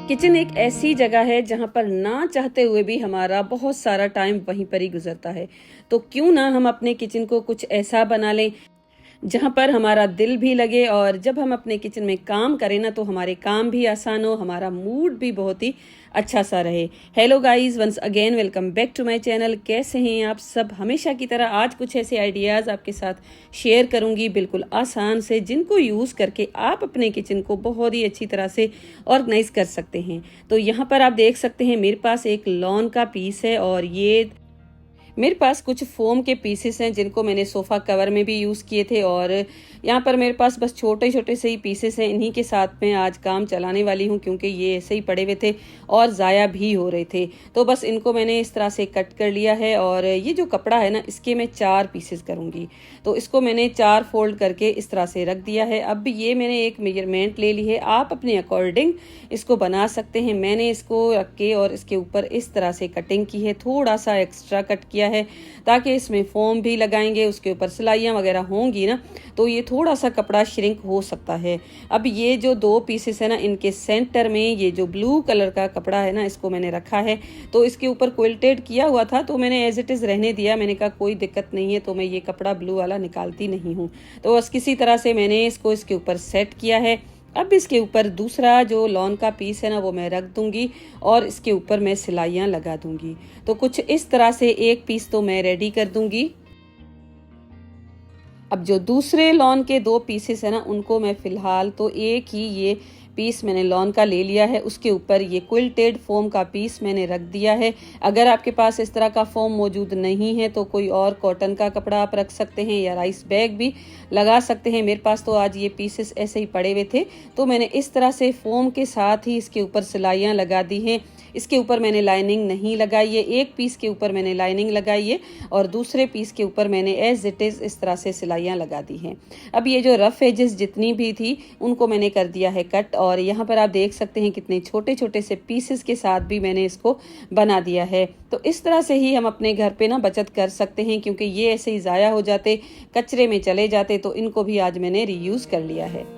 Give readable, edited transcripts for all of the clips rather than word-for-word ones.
Kitchen एक ऐसी जगह है जहाँ पर ना चाहते हुए भी हमारा बहुत सारा टाइम वहीं पर ही गुजरता है। तो क्यों ना हम अपने किचन को कुछ ऐसा बना लें जहाँ पर हमारा दिल भी लगे, और जब हम अपने किचन में काम करें ना तो हमारे काम भी आसान हो, हमारा मूड भी बहुत ही अच्छा सा रहे। Hello guys, once again welcome back to my channel. कैसे हैं आप सब? हमेशा की तरह आज कुछ ऐसे आइडियाज़ आपके साथ शेयर करूंगी, बिल्कुल आसान से, जिनको यूज़ करके आप अपने किचन को बहुत ही अच्छी तरह से ऑर्गेनाइज कर सकते हैं। तो यहाँ पर आप देख सकते हैं मेरे पास एक लॉन का पीस है, और ये मेरे पास कुछ फोम के पीसेस हैं जिनको मैंने सोफ़ा कवर में भी यूज़ किए थे, और यहाँ पर मेरे पास बस छोटे छोटे से ही पीसेस हैं। इन्हीं के साथ मैं आज काम चलाने वाली हूँ क्योंकि ये ऐसे ही पड़े हुए थे और ज़ाया भी हो रहे थे। तो बस इनको मैंने इस तरह से कट कर लिया है, और ये जो कपड़ा है ना, इसके मैं 4 पीसेस करूँगी। तो इसको मैंने 4 फोल्ड करके इस तरह से रख दिया है। अब ये मैंने एक मेजरमेंट ले ली है, आप अपने अकॉर्डिंग इसको बना सकते हैं। मैंने इसको रख के और इसके ऊपर इस तरह से कटिंग की है, थोड़ा सा एक्स्ट्रा कट किया है ताकि इसमें फोम भी लगाएंगे, उसके ऊपर सिलाइयाँ वगैरह होंगी ना, तो ये थोड़ा सा कपड़ा श्रिंक हो सकता है। अब ये जो 2 पीसेस है ना, इनके सेंटर में ये जो ब्लू कलर का कपड़ा है ना, इसको मैंने रखा है। तो इसके ऊपर क्विल्टेड किया हुआ था तो मैंने एज इट इज़ रहने दिया। मैंने कहा कोई दिक्कत नहीं है, तो मैं ये कपड़ा ब्लू वाला निकालती नहीं हूँ। तो बस किसी तरह से मैंने इसको इसके ऊपर सेट किया है। अब इसके ऊपर दूसरा जो लॉन का पीस है ना, वो मैं रख दूंगी और इसके ऊपर मैं सिलाइयाँ लगा दूंगी। तो कुछ इस तरह से एक पीस तो मैं रेडी कर दूंगी। अब जो दूसरे लॉन के 2 पीसेस है ना, उनको मैं फिलहाल तो एक ही ये पीस मैंने लॉन का ले लिया है, उसके ऊपर ये क्विल्टेड फोम का पीस मैंने रख दिया है। अगर आपके पास इस तरह का फोम मौजूद नहीं है तो कोई और कॉटन का कपड़ा आप रख सकते हैं या राइस बैग भी लगा सकते हैं। मेरे पास तो आज ये पीसेस ऐसे ही पड़े हुए थे, तो मैंने इस तरह से फोम के साथ ही इसके ऊपर सिलाइयाँ लगा दी हैं। इसके ऊपर मैंने लाइनिंग नहीं लगाई है, एक पीस के ऊपर मैंने लाइनिंग लगाई है और दूसरे पीस के ऊपर मैंने एज इट इज़ इस तरह से सिलाइयाँ लगा दी हैं। अब ये जो रफ एजेस जितनी भी थी उनको मैंने कर दिया है कट, और यहाँ पर आप देख सकते हैं कितने छोटे छोटे से पीसेस के साथ भी मैंने इसको बना दिया है। तो इस तरह से ही हम अपने घर पे ना बचत कर सकते हैं, क्योंकि ये ऐसे ही ज़ाया हो जाते, कचरे में चले जाते, तो इनको भी आज मैंने रीयूज़ कर लिया है।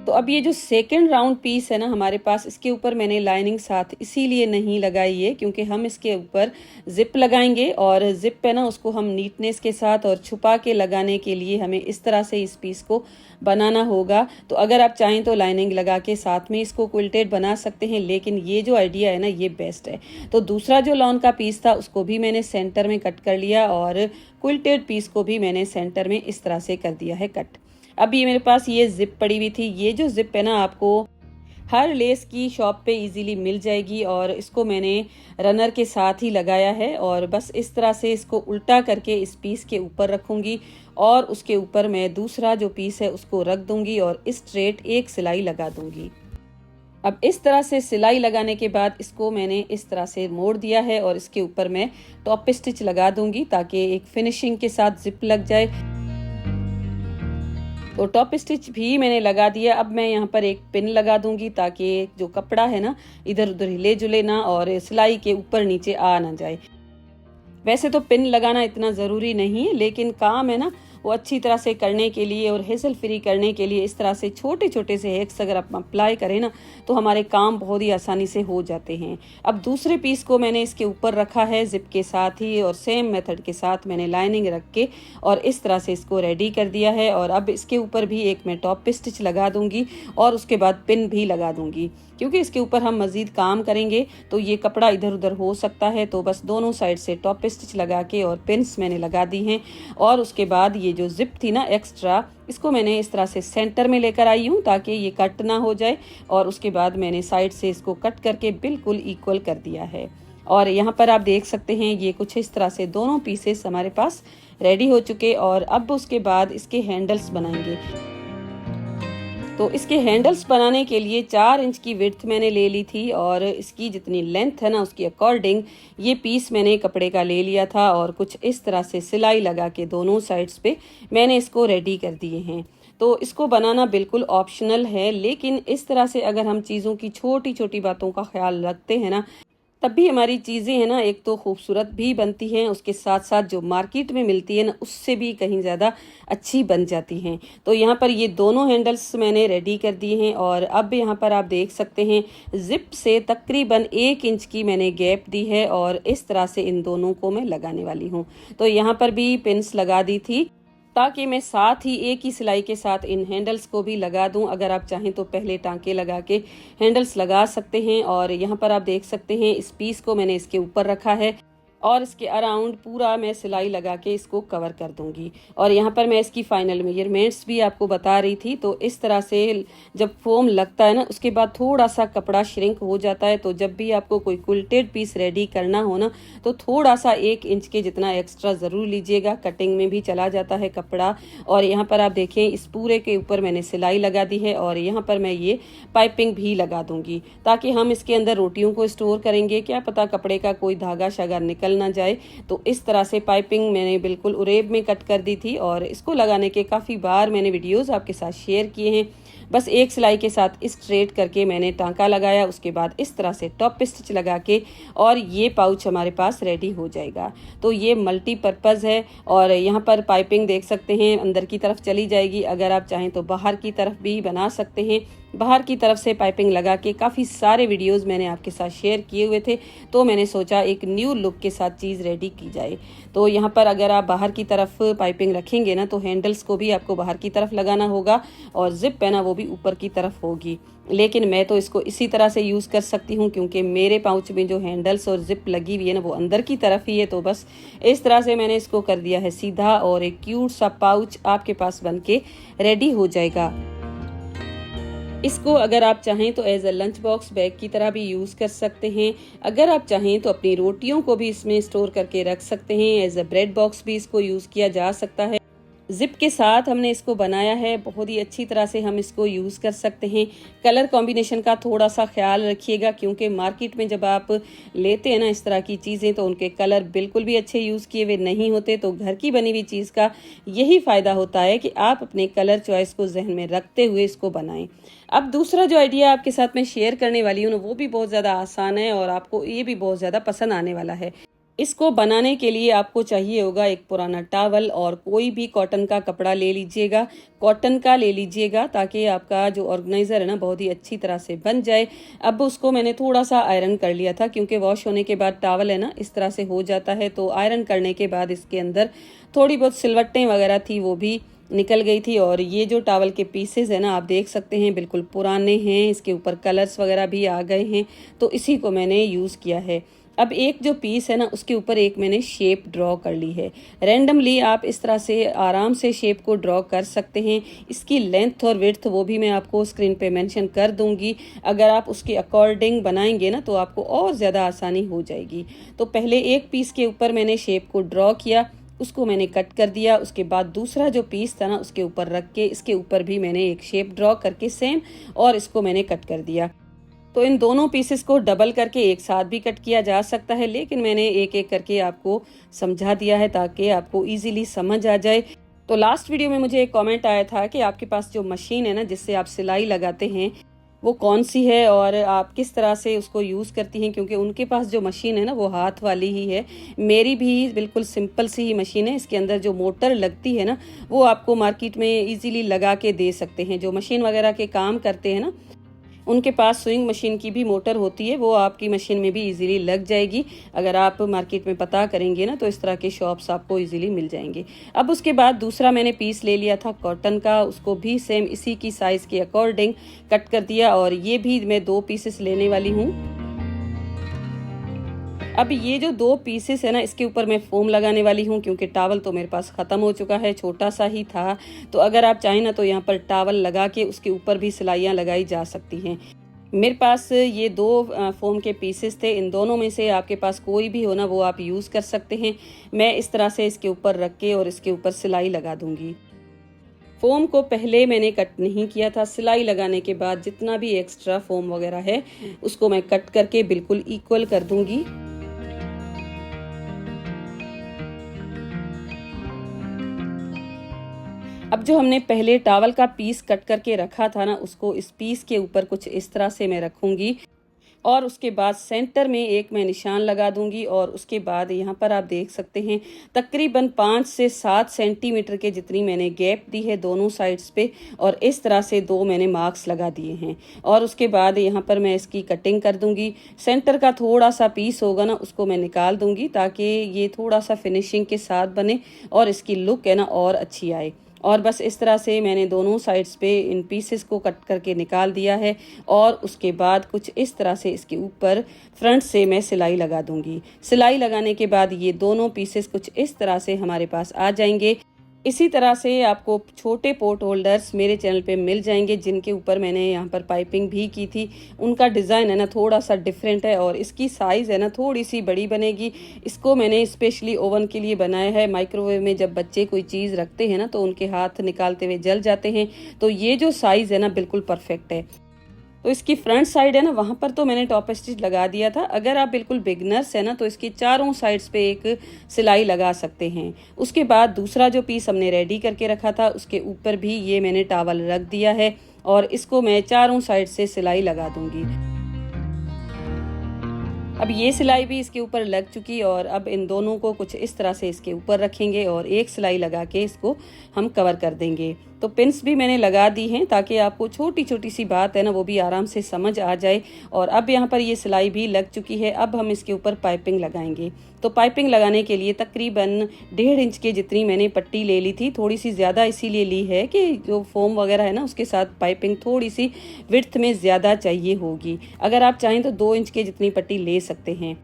तो अब ये जो सेकंड राउंड पीस है ना हमारे पास, इसके ऊपर मैंने लाइनिंग साथ इसीलिए नहीं लगाई है क्योंकि हम इसके ऊपर जिप लगाएंगे, और जिप है ना उसको हम नीटनेस के साथ और छुपा के लगाने के लिए हमें इस तरह से इस पीस को बनाना होगा। तो अगर आप चाहें तो लाइनिंग लगा के साथ में इसको क्विल्टेड बना सकते हैं, लेकिन ये जो आइडिया है ना, ये बेस्ट है। तो दूसरा जो लॉन का पीस था उसको भी मैंने सेंटर में कट कर लिया, और क्विल्टेड पीस को भी मैंने सेंटर में इस तरह से कर दिया है कट। अब ये मेरे पास ये जिप पड़ी हुई थी, ये जो जिप है ना आपको हर लेस की शॉप पे इजीली मिल जाएगी, और इसको मैंने रनर के साथ ही लगाया है, और बस इस तरह से इसको उल्टा करके इस पीस के ऊपर रखूंगी और उसके ऊपर मैं दूसरा जो पीस है उसको रख दूंगी और स्ट्रेट एक सिलाई लगा दूंगी। अब इस तरह से सिलाई लगाने के बाद इसको मैंने इस तरह से मोड़ दिया है, और इसके ऊपर मैं टॉप स्टिच लगा दूंगी ताकि एक फिनिशिंग के साथ जिप लग जाए। तो टॉप स्टिच भी मैंने लगा दिया। अब मैं यहाँ पर एक पिन लगा दूंगी ताकि जो कपड़ा है ना इधर उधर हिले जुले ना और सिलाई के ऊपर नीचे आ ना जाए। वैसे तो पिन लगाना इतना ज़रूरी नहीं है, लेकिन काम है ना वो अच्छी तरह से करने के लिए और हेसल फ्री करने के लिए इस तरह से छोटे छोटे से हैक्स अगर आप अप्लाई करें ना तो हमारे काम बहुत ही आसानी से हो जाते हैं। अब दूसरे पीस को मैंने इसके ऊपर रखा है जिप के साथ ही, और सेम मेथड के साथ मैंने लाइनिंग रख के और इस तरह से इसको रेडी कर दिया है। और अब इसके ऊपर भी एक मैं टॉप स्टिच लगा दूंगी और उसके बाद पिन भी लगा दूंगी, क्योंकि इसके ऊपर हम मज़ीद काम करेंगे तो ये कपड़ा इधर उधर हो सकता है। तो बस दोनों साइड से टॉप स्टिच लगा के और पिन्स मैंने लगा दी हैं, और उसके बाद ये जो जिप थी ना एक्स्ट्रा, इसको मैंने इस तरह से सेंटर में लेकर आई हूँ ताकि ये कट ना हो जाए, और उसके बाद मैंने साइड से इसको कट करके बिल्कुल इक्वल कर दिया है। और यहाँ पर आप देख सकते हैं ये कुछ इस तरह से दोनों पीसेस हमारे पास रेडी हो चुके, और अब उसके बाद इसके हैंडल्स बनाएंगे। तो इसके हैंडल्स बनाने के लिए 4 इंच की विड्थ मैंने ले ली थी, और इसकी जितनी लेंथ है ना उसकी अकॉर्डिंग ये पीस मैंने कपड़े का ले लिया था, और कुछ इस तरह से सिलाई लगा के दोनों साइड्स पे मैंने इसको रेडी कर दिए हैं। तो इसको बनाना बिल्कुल ऑप्शनल है, लेकिन इस तरह से अगर हम चीज़ों की छोटी छोटी बातों का ख्याल रखते हैं ना तब भी हमारी चीज़ें हैं ना एक तो खूबसूरत भी बनती हैं, उसके साथ साथ जो मार्केट में मिलती है ना उससे भी कहीं ज़्यादा अच्छी बन जाती हैं। तो यहाँ पर ये दोनों हैंडल्स मैंने रेडी कर दिए हैं और अब यहाँ पर आप देख सकते हैं जिप से तकरीबन 1 इंच की मैंने गैप दी है और इस तरह से इन दोनों को मैं लगाने वाली हूँ। तो यहाँ पर भी पिन्स लगा दी थी ताकि मैं साथ ही एक ही सिलाई के साथ इन हैंडल्स को भी लगा दूं। अगर आप चाहें तो पहले टांके लगा के हैंडल्स लगा सकते हैं। और यहाँ पर आप देख सकते हैं इस पीस को मैंने इसके ऊपर रखा है और इसके अराउंड पूरा मैं सिलाई लगा के इसको कवर कर दूंगी। और यहाँ पर मैं इसकी फाइनल मेजरमेंट्स भी आपको बता रही थी। तो इस तरह से जब फोम लगता है ना उसके बाद थोड़ा सा कपड़ा श्रिंक हो जाता है। तो जब भी आपको कोई क्विल्टेड पीस रेडी करना हो ना तो थोड़ा सा 1 इंच के जितना एक्स्ट्रा ज़रूर लीजिएगा, कटिंग में भी चला जाता है कपड़ा। और यहाँ पर आप देखें इस पूरे के ऊपर मैंने सिलाई लगा दी है और यहाँ पर मैं ये पाइपिंग भी लगा दूंगी ताकि हम इसके अंदर रोटियों को स्टोर करेंगे, क्या पता कपड़े का कोई धागा शागा निकल ना जाए। तो इस तरह से पाइपिंग मैंने बिल्कुल उरेब में कट कर दी थी और इसको लगाने के काफ़ी बार मैंने वीडियोस आपके साथ शेयर किए हैं। बस एक सिलाई के साथ स्ट्रेट करके मैंने टांका लगाया, उसके बाद इस तरह से टॉप स्टिच लगा के और ये पाउच हमारे पास रेडी हो जाएगा। तो ये मल्टीपर्पज़ है और यहाँ पर पाइपिंग देख सकते हैं अंदर की तरफ चली जाएगी। अगर आप चाहें तो बाहर की तरफ भी बना सकते हैं। बाहर की तरफ से पाइपिंग लगा के काफ़ी सारे वीडियोस मैंने आपके साथ शेयर किए हुए थे। तो मैंने सोचा एक न्यू लुक के साथ चीज़ रेडी की जाए। तो यहाँ पर अगर आप बाहर की तरफ पाइपिंग रखेंगे ना तो हैंडल्स को भी आपको बाहर की तरफ लगाना होगा और जिप है ना वो भी ऊपर की तरफ होगी। लेकिन मैं तो इसको इसी तरह से यूज़ कर सकती हूँ क्योंकि मेरे पाउच में जो हैंडल्स और जिप लगी हुई है ना वो अंदर की तरफ ही है। तो बस इस तरह से मैंने इसको कर दिया है सीधा और एक क्यूट सा पाउच आपके पास बन के रेडी हो जाएगा। इसको अगर आप चाहें तो as a lunch box bag की तरह भी यूज़ कर सकते हैं। अगर आप चाहें तो अपनी रोटियों को भी इसमें स्टोर करके रख सकते हैं। एज अ ब्रेड बॉक्स भी इसको यूज़ किया जा सकता है। जिप के साथ हमने इसको बनाया है, बहुत ही अच्छी तरह से हम इसको यूज़ कर सकते हैं। कलर कॉम्बिनेशन का थोड़ा सा ख्याल रखिएगा क्योंकि मार्केट में जब आप लेते हैं ना इस तरह की चीज़ें तो उनके कलर बिल्कुल भी अच्छे यूज़ किए हुए नहीं होते। तो घर की बनी हुई चीज़ का यही फ़ायदा होता है कि आप अपने कलर चॉइस को जहन में रखते हुए इसको बनाएं। अब दूसरा जो आइडिया आपके साथ मैं शेयर करने वाली हूँ ना वो भी बहुत ज़्यादा आसान है और आपको ये भी बहुत ज़्यादा पसंद आने वाला है। इसको बनाने के लिए आपको चाहिए होगा एक पुराना टॉवल और कोई भी कॉटन का कपड़ा ले लीजिएगा, कॉटन का ले लीजिएगा ताकि आपका जो ऑर्गेनाइज़र है ना बहुत ही अच्छी तरह से बन जाए। अब उसको मैंने थोड़ा सा आयरन कर लिया था क्योंकि वॉश होने के बाद टॉवल है ना इस तरह से हो जाता है। तो आयरन करने के बाद इसके अंदर थोड़ी बहुत सिलवट्टें वगैरह थी वो भी निकल गई थी। और ये जो टॉवल के पीसेस है ना आप देख सकते हैं बिल्कुल पुराने हैं, इसके ऊपर कलर्स वगैरह भी आ गए हैं। तो इसी को मैंने यूज़ किया है। अब एक जो पीस है ना उसके ऊपर एक मैंने शेप ड्रॉ कर ली है। रैंडमली आप इस तरह से आराम से शेप को ड्रॉ कर सकते हैं। इसकी लेंथ और विड्थ वो भी मैं आपको स्क्रीन पे मेंशन कर दूंगी। अगर आप उसके अकॉर्डिंग बनाएंगे ना तो आपको और ज़्यादा आसानी हो जाएगी। तो पहले एक पीस के ऊपर मैंने शेप को ड्रॉ किया, उसको मैंने कट कर दिया। उसके बाद दूसरा जो पीस था ना उसके ऊपर रख के इसके ऊपर भी मैंने एक शेप ड्रॉ करके सेम और इसको मैंने कट कर दिया। तो इन दोनों पीसेस को डबल करके एक साथ भी कट किया जा सकता है, लेकिन मैंने एक एक करके आपको समझा दिया है ताकि आपको इजीली समझ आ जाए। तो लास्ट वीडियो में मुझे एक कमेंट आया था कि आपके पास जो मशीन है ना जिससे आप सिलाई लगाते हैं वो कौन सी है और आप किस तरह से उसको यूज़ करती हैं, क्योंकि उनके पास जो मशीन है ना वो हाथ वाली ही है। मेरी भी बिल्कुल सिंपल सी ही मशीन है। इसके अंदर जो मोटर लगती है ना वो आपको मार्केट में इजीली लगा के दे सकते हैं। जो मशीन वगैरह के काम करते हैं ना उनके पास स्विंग मशीन की भी मोटर होती है, वो आपकी मशीन में भी इजीली लग जाएगी। अगर आप मार्केट में पता करेंगे ना तो इस तरह के शॉप्स आपको इजीली मिल जाएंगे। अब उसके बाद दूसरा मैंने पीस ले लिया था कॉटन का, उसको भी सेम इसी की साइज़ के अकॉर्डिंग कट कर दिया और ये भी मैं 2 पीसेस लेने वाली हूँ। अब ये जो 2 पीसेस है ना इसके ऊपर मैं फोम लगाने वाली हूँ क्योंकि टॉवल तो मेरे पास ख़त्म हो चुका है, छोटा सा ही था। तो अगर आप चाहें ना तो यहाँ पर टॉवल लगा के उसके ऊपर भी सिलाइयाँ लगाई जा सकती हैं। मेरे पास ये 2 फोम के पीसेस थे, इन दोनों में से आपके पास कोई भी हो ना वो आप यूज़ कर सकते हैं। मैं इस तरह से इसके ऊपर रख के और इसके ऊपर सिलाई लगा दूंगी। फोम को पहले मैंने कट नहीं किया था, सिलाई लगाने के बाद जितना भी एक्स्ट्रा फोम वगैरह है उसको मैं कट करके बिल्कुल इक्वल कर दूंगी। अब जो हमने पहले टॉवल का पीस कट करके रखा था ना उसको इस पीस के ऊपर कुछ इस तरह से मैं रखूंगी। और उसके बाद सेंटर में एक मैं निशान लगा दूंगी और उसके बाद यहाँ पर आप देख सकते हैं तकरीबन 5 से 7 सेंटीमीटर के जितनी मैंने गैप दी है दोनों साइड्स पे, और इस तरह से 2 मैंने मार्क्स लगा दिए हैं। और उसके बाद यहाँ पर मैं इसकी कटिंग कर दूंगी। सेंटर का थोड़ा सा पीस होगा ना उसको मैं निकाल दूंगी ताकि ये थोड़ा सा फिनिशिंग के साथ बने और इसकी लुक है ना और अच्छी आए। और बस इस तरह से मैंने दोनों साइड्स पे इन पीसेस को कट करके निकाल दिया है। और उसके बाद कुछ इस तरह से इसके ऊपर फ्रंट से मैं सिलाई लगा दूंगी। सिलाई लगाने के बाद ये दोनों पीसेस कुछ इस तरह से हमारे पास आ जाएंगे। इसी तरह से आपको छोटे पोट होल्डर्स मेरे चैनल पे मिल जाएंगे जिनके ऊपर मैंने यहाँ पर पाइपिंग भी की थी। उनका डिज़ाइन है ना थोड़ा सा डिफरेंट है और इसकी साइज़ है ना थोड़ी सी बड़ी बनेगी। इसको मैंने स्पेशली ओवन के लिए बनाया है। माइक्रोवेव में जब बच्चे कोई चीज़ रखते हैं ना तो उनके हाथ निकालते हुए जल जाते हैं, तो ये जो साइज़ है ना बिल्कुल परफेक्ट है। तो इसकी फ्रंट साइड है ना वहाँ पर तो मैंने टॉप स्टिच लगा दिया था। अगर आप बिल्कुल बिगनर्स है ना तो इसकी चारों साइड्स पे एक सिलाई लगा सकते हैं। उसके बाद दूसरा जो पीस हमने रेडी करके रखा था उसके ऊपर भी ये मैंने टॉवल रख दिया है और इसको मैं चारों साइड से सिलाई लगा दूंगी। अब ये सिलाई भी इसके ऊपर लग चुकी और अब इन दोनों को कुछ इस तरह से इसके ऊपर रखेंगे और एक सिलाई लगा के इसको हम कवर कर देंगे। तो पिन्स भी मैंने लगा दी हैं ताकि आपको छोटी छोटी सी बात है ना वो भी आराम से समझ आ जाए। और अब यहाँ पर ये सिलाई भी लग चुकी है। अब हम इसके ऊपर पाइपिंग लगाएंगे। तो पाइपिंग लगाने के लिए तकरीबन 1.5 इंच के जितनी मैंने पट्टी ले ली थी, थोड़ी सी ज़्यादा इसीलिए ली है कि जो फोम वगैरह है ना उसके साथ पाइपिंग थोड़ी सी विड्थ में ज़्यादा चाहिए होगी। अगर आप चाहें तो 2 इंच के जितनी पट्टी ले सकते हैं।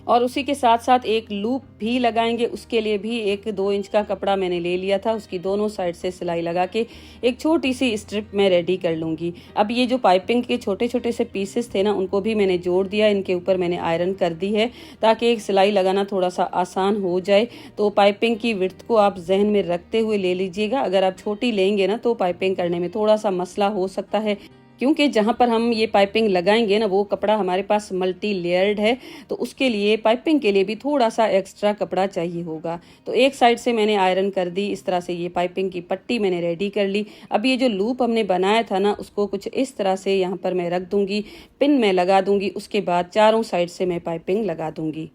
और उसी के साथ साथ एक लूप भी लगाएंगे। उसके लिए भी एक 2 इंच का कपड़ा मैंने ले लिया था, उसकी दोनों साइड से सिलाई लगा के एक छोटी सी स्ट्रिप मैं रेडी कर लूँगी। अब ये जो पाइपिंग के छोटे छोटे से पीसेस थे ना उनको भी मैंने जोड़ दिया। इनके ऊपर मैंने आयरन कर दी है ताकि एक सिलाई लगाना थोड़ा सा आसान हो जाए। तो पाइपिंग की विड्थ को आप जहन में रखते हुए ले लीजिएगा। अगर आप छोटी लेंगे ना तो पाइपिंग करने में थोड़ा सा मसला हो सकता है, क्योंकि जहाँ पर हम ये पाइपिंग लगाएंगे ना वो कपड़ा हमारे पास मल्टी लेयर्ड है, तो उसके लिए पाइपिंग के लिए भी थोड़ा सा एक्स्ट्रा कपड़ा चाहिए होगा। तो एक साइड से मैंने आयरन कर दी। इस तरह से ये पाइपिंग की पट्टी मैंने रेडी कर ली। अब ये जो लूप हमने बनाया था ना उसको कुछ इस तरह से यहाँ पर मैं रख दूंगी, पिन में लगा दूंगी। उसके बाद चारों साइड से मैं पाइपिंग लगा दूंगी।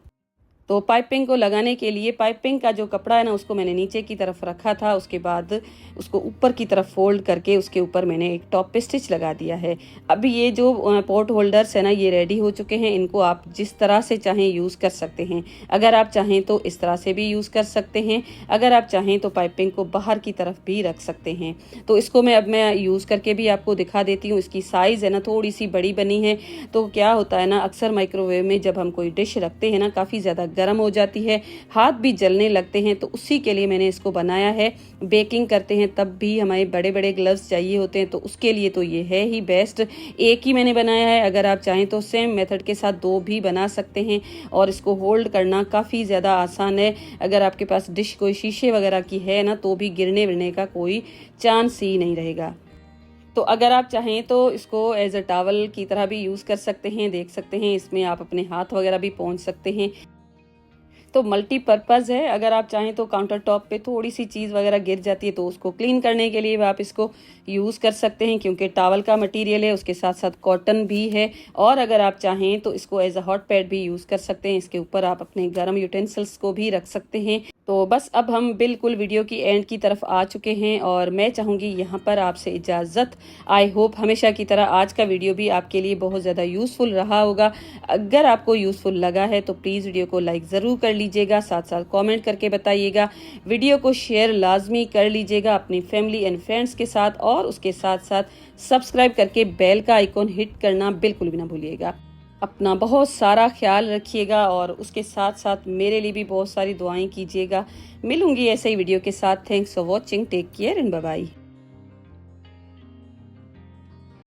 तो पाइपिंग को लगाने के लिए पाइपिंग का जो कपड़ा है ना उसको मैंने नीचे की तरफ रखा था। उसके बाद उसको ऊपर की तरफ फोल्ड करके उसके ऊपर मैंने एक टॉप स्टिच लगा दिया है। अब ये जो पोट होल्डर्स है ना ये रेडी हो चुके हैं। इनको आप जिस तरह से चाहें यूज़ कर सकते हैं। अगर आप चाहें तो इस तरह से भी यूज़ कर सकते हैं, अगर आप चाहें तो पाइपिंग को बाहर की तरफ भी रख सकते हैं। तो इसको मैं यूज़ करके भी आपको दिखा देती हूँ। इसकी साइज़ है ना थोड़ी सी बड़ी बनी है। तो क्या होता है ना अक्सर माइक्रोवेव में जब हम कोई डिश रखते हैं ना काफ़ी ज़्यादा गर्म हो जाती है, हाथ भी जलने लगते हैं। तो उसी के लिए मैंने इसको बनाया है। बेकिंग करते हैं तब भी हमें बड़े बड़े ग्लव्स चाहिए होते हैं, तो उसके लिए तो ये है ही बेस्ट। एक ही मैंने बनाया है। अगर आप चाहें तो सेम मेथड के साथ 2 भी बना सकते हैं। और इसको होल्ड करना काफ़ी ज़्यादा आसान है। अगर आपके पास डिश कोई शीशे वगैरह की है ना तो भी गिरने विरने का कोई चांस ही नहीं रहेगा। तो अगर आप चाहें तो इसको एज अ टॉवल की तरह भी यूज़ कर सकते हैं। देख सकते हैं इसमें आप अपने हाथ वगैरह भी पहुंच सकते हैं। तो मल्टीपर्पज़ है। अगर आप चाहें तो काउंटर टॉप पे थोड़ी सी चीज़ वगैरह गिर जाती है तो उसको क्लीन करने के लिए आप इसको यूज़ कर सकते हैं, क्योंकि टॉवल का मटेरियल है, उसके साथ साथ कॉटन भी है। और अगर आप चाहें तो इसको एज अ हॉट पैड भी यूज़ कर सकते हैं। इसके ऊपर आप अपने गर्म यूटेंसिल्स को भी रख सकते हैं। तो बस अब हम बिल्कुल वीडियो की एंड की तरफ आ चुके हैं और मैं चाहूँगी यहाँ पर आपसे इजाज़त। आई होप हमेशा की तरह आज का वीडियो भी आपके लिए बहुत ज़्यादा यूज़फुल रहा होगा। अगर आपको यूज़फुल लगा है तो प्लीज़ वीडियो को लाइक ज़रूर कर लीजिएगा, साथ साथ कमेंट करके बताइएगा। वीडियो को शेयर लाजमी कर लीजिएगा अपनी फैमिली एंड फ्रेंड्स के साथ, और उसके साथ साथ सब्सक्राइब करके बेल का आइकॉन हिट करना बिल्कुल भी ना भूलिएगा। अपना बहुत सारा ख्याल रखिएगा और उसके साथ साथ मेरे लिए भी बहुत सारी दुआएं कीजिएगा। मिलूंगी ऐसे ही वीडियो के साथ। Thanks for watching, take care and bye bye.